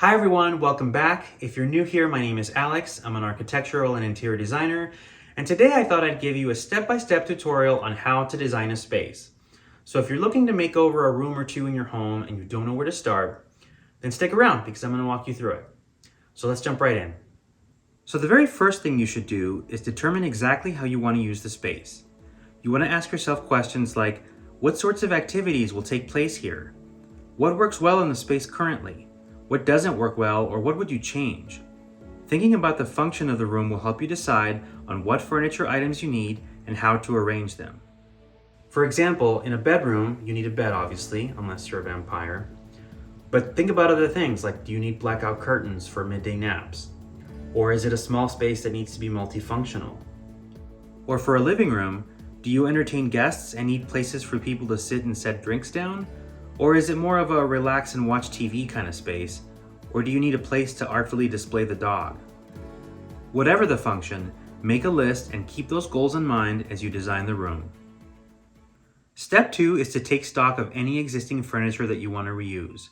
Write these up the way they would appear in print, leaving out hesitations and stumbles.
Hi everyone, welcome back. If you're new here, my name is Alex. I'm an architectural and interior designer, and today I thought I'd give you a step-by-step tutorial on how to design a space. So if you're looking to make over a room or two in your home and you don't know where to start, then stick around because I'm going to walk you through it. So let's jump right in. So the very first thing you should do is determine exactly how you want to use the space. You want to ask yourself questions like, what sorts of activities will take place here? What works well in the space currently? What doesn't work well, or what would you change? Thinking about the function of the room will help you decide on what furniture items you need and how to arrange them. For example, in a bedroom, you need a bed obviously, unless you're a vampire. But think about other things like, do you need blackout curtains for midday naps? Or is it a small space that needs to be multifunctional? Or for a living room, do you entertain guests and need places for people to sit and set drinks down? Or is it more of a relax and watch TV kind of space? Or do you need a place to artfully display the dog? Whatever the function, make a list and keep those goals in mind as you design the room. Step 2 is to take stock of any existing furniture that you want to reuse.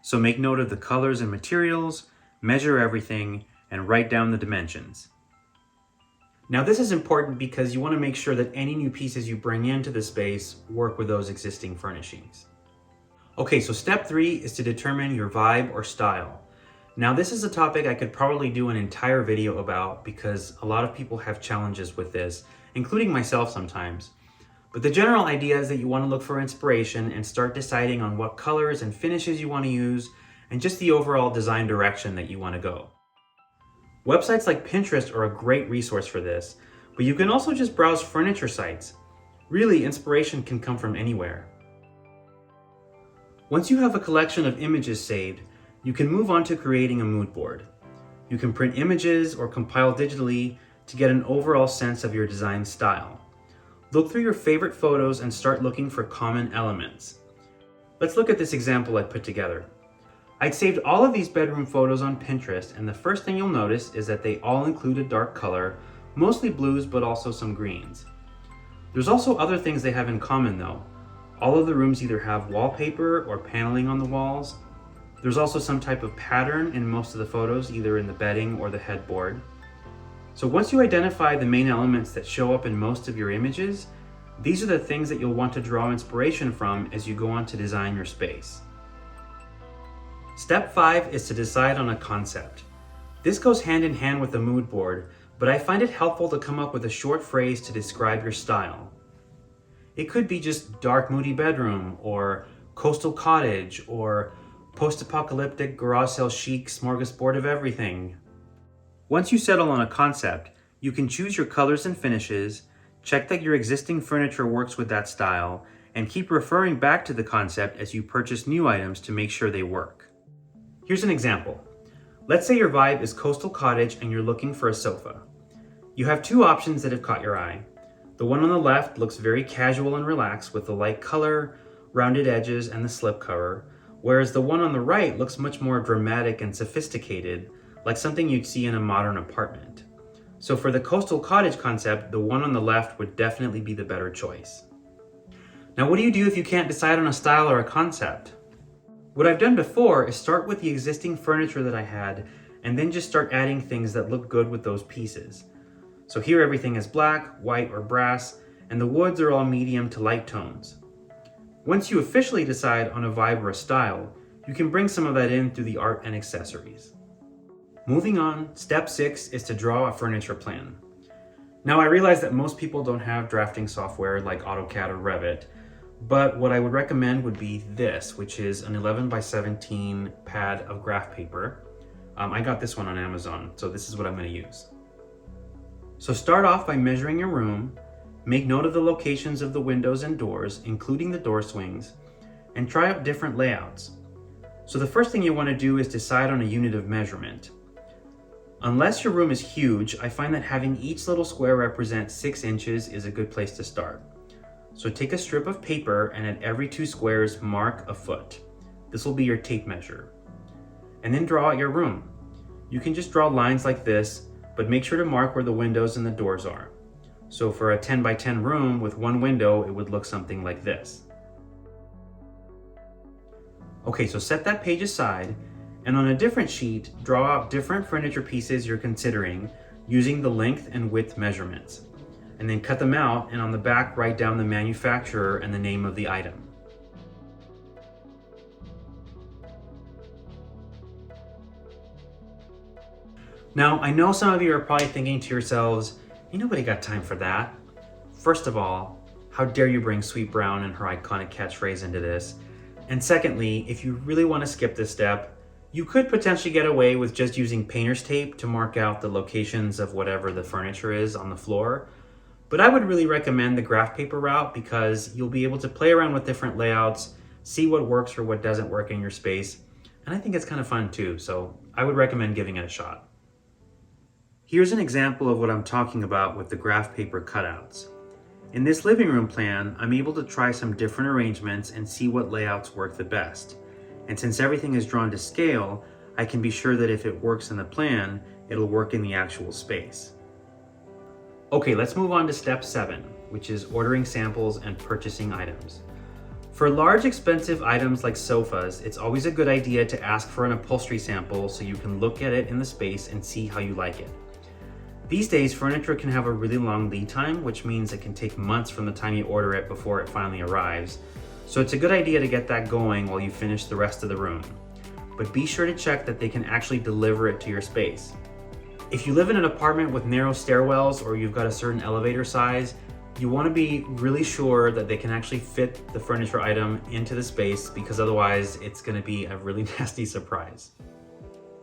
So make note of the colors and materials, measure everything, and write down the dimensions. Now this is important because you want to make sure that any new pieces you bring into the space work with those existing furnishings. Okay, so step 3 is to determine your vibe or style. Now this is a topic I could probably do an entire video about because a lot of people have challenges with this, including myself sometimes. But the general idea is that you want to look for inspiration and start deciding on what colors and finishes you want to use and just the overall design direction that you want to go. Websites like Pinterest are a great resource for this, but you can also just browse furniture sites. Really, inspiration can come from anywhere. Once you have a collection of images saved, you can move on to creating a mood board. You can print images or compile digitally to get an overall sense of your design style. Look through your favorite photos and start looking for common elements. Let's look at this example I put together. I'd saved all of these bedroom photos on Pinterest, and the first thing you'll notice is that they all include a dark color, mostly blues but also some greens. There's also other things they have in common though. All of the rooms either have wallpaper or paneling on the walls. There's also some type of pattern in most of the photos, either in the bedding or the headboard. So once you identify the main elements that show up in most of your images, these are the things that you'll want to draw inspiration from as you go on to design your space. Step 5 is to decide on a concept. This goes hand in hand with the mood board, but I find it helpful to come up with a short phrase to describe your style. It could be just dark, moody bedroom, or coastal cottage, or post-apocalyptic garage sale chic smorgasbord of everything. Once you settle on a concept, you can choose your colors and finishes, check that your existing furniture works with that style, and keep referring back to the concept as you purchase new items to make sure they work. Here's an example. Let's say your vibe is coastal cottage and you're looking for a sofa. You have two options that have caught your eye. The one on the left looks very casual and relaxed with the light color, rounded edges, and the slipcover, whereas the one on the right looks much more dramatic and sophisticated, like something you'd see in a modern apartment. So for the coastal cottage concept, the one on the left would definitely be the better choice. Now what do you do if you can't decide on a style or a concept? What I've done before is start with the existing furniture that I had and then just start adding things that look good with those pieces. So here everything is black, white, or brass, and the woods are all medium to light tones. Once you officially decide on a vibe or a style, you can bring some of that in through the art and accessories. Moving on, step 6 is to draw a furniture plan. Now I realize that most people don't have drafting software like AutoCAD or Revit, but what I would recommend would be this, which is an 11x17 pad of graph paper. I got this one on Amazon, so this is what I'm going to use. So start off by measuring your room, make note of the locations of the windows and doors, including the door swings, and try out different layouts. So the first thing you want to do is decide on a unit of measurement. Unless your room is huge, I find that having each little square represent 6 inches is a good place to start. So take a strip of paper and at every 2 squares mark a foot. This will be your tape measure. And then draw out your room. You can just draw lines like this, but make sure to mark where the windows and the doors are. So for a 10 by 10 room with one window, it would look something like this. Okay, so set that page aside And on a different sheet, draw out different furniture pieces you're considering using the length and width measurements. And then cut them out, and on the back write down the manufacturer and the name of the item. Now, I know some of you are probably thinking to yourselves, ain't nobody got time for that. First of all, how dare you bring Sweet Brown and her iconic catchphrase into this? And secondly, if you really want to skip this step, you could potentially get away with just using painter's tape to mark out the locations of whatever the furniture is on the floor. But I would really recommend the graph paper route because you'll be able to play around with different layouts, see what works or what doesn't work in your space. And I think it's kind of fun too, so I would recommend giving it a shot. Here's an example of what I'm talking about with the graph paper cutouts. In this living room plan, I'm able to try some different arrangements and see what layouts work the best. And since everything is drawn to scale, I can be sure that if it works in the plan, it'll work in the actual space. Okay, let's move on to step 7, which is ordering samples and purchasing items. For large expensive items like sofas, it's always a good idea to ask for an upholstery sample so you can look at it in the space and see how you like it. These days, furniture can have a really long lead time, which means it can take months from the time you order it before it finally arrives. So it's a good idea to get that going while you finish the rest of the room. But be sure to check that they can actually deliver it to your space. If you live in an apartment with narrow stairwells or you've got a certain elevator size, you want to be really sure that they can actually fit the furniture item into the space, because otherwise it's going to be a really nasty surprise.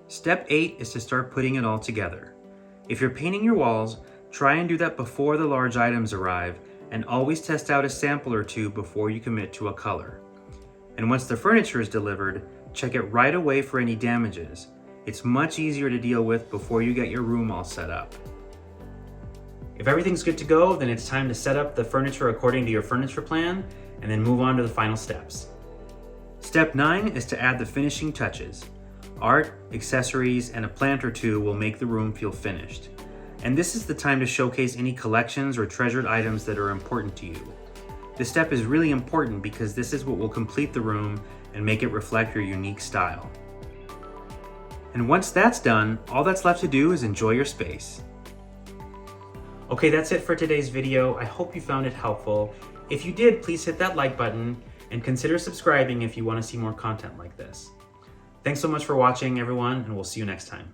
Step 8 is to start putting it all together. If you're painting your walls, try and do that before the large items arrive, and always test out a sample or two before you commit to a color. And once the furniture is delivered, check it right away for any damages. It's much easier to deal with before you get your room all set up. If everything's good to go, then it's time to set up the furniture according to your furniture plan, and then move on to the final steps. Step 9 is to add the finishing touches. Art, accessories, and a plant or two will make the room feel finished. And this is the time to showcase any collections or treasured items that are important to you. This step is really important because this is what will complete the room and make it reflect your unique style. And once that's done, all that's left to do is enjoy your space. Okay, that's it for today's video. I hope you found it helpful. If you did, please hit that like button and consider subscribing if you want to see more content like this. Thanks so much for watching, everyone, and we'll see you next time.